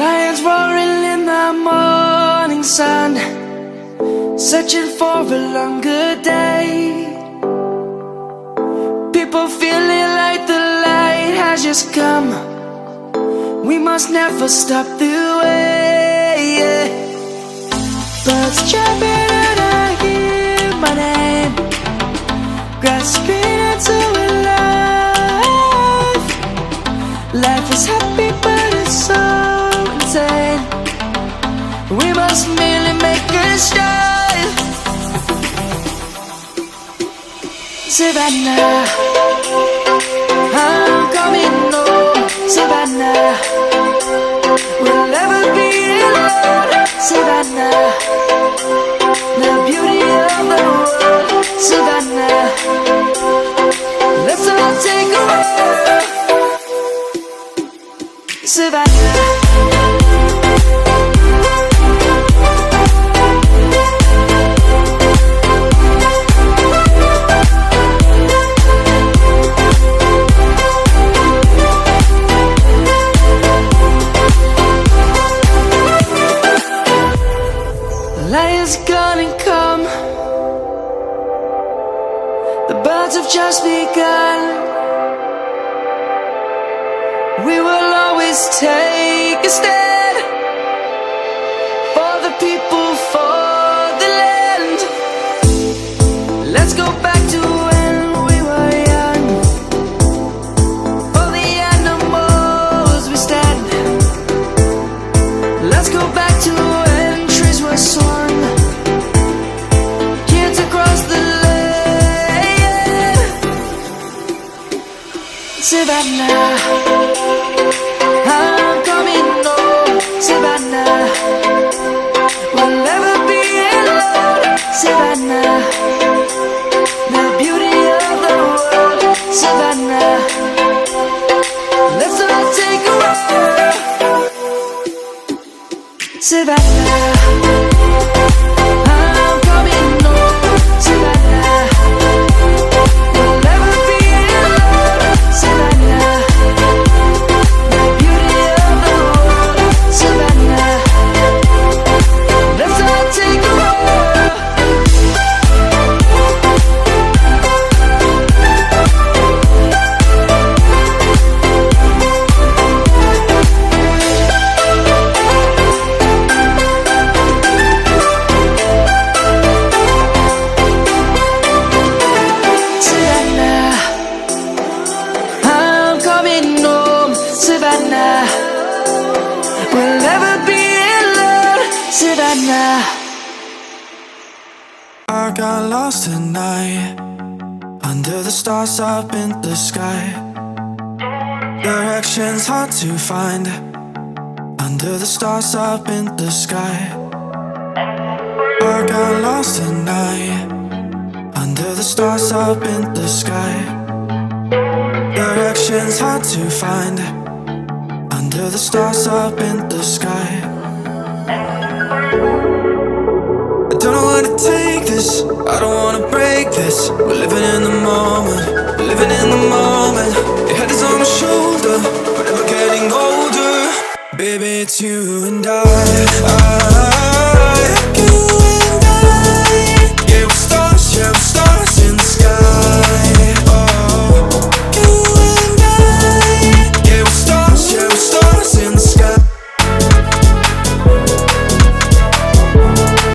Lions roaring in the morning sun, searching for a longer day. People feeling like the light has just come. We must never stop the way. Birds jumping and I hear my name, grasping into a life. Life is happy but it's so insane. We must merely make a start. Savannah, I'm coming home. Savannah, we'll never be alone. Savannah, the beauty of the world. Savannah, let's all take a walk. Savannah. Light is gonna come. The birds have just begun. We will always take a stand for the people, for the land. Let's go back to when we were young. For the animals we stand. Let's go back to when trees were swung, kids across the land. Savannah, I'm coming home. Savannah, we'll never be alone. Savannah, the beauty of the world. Savannah, let's all take a walk. Savannah, I'm coming home. Savannah, we'll never be alone. Savannah, the beauty of the world. Savannah, let's all take a walk. Savannah, I'm coming home. Savannah, we'll never be alone. Savannah. I got lost tonight under the stars up in the sky. Directions hard to find under the stars up in the sky. I got lost tonight under the stars up in the sky. Directions hard to find under the stars up in the sky. I don't know where to take this, I don't wanna break this. We're living in the moment, we're living in the moment. Your head is on my shoulder, but we're getting older. Baby, it's you and I.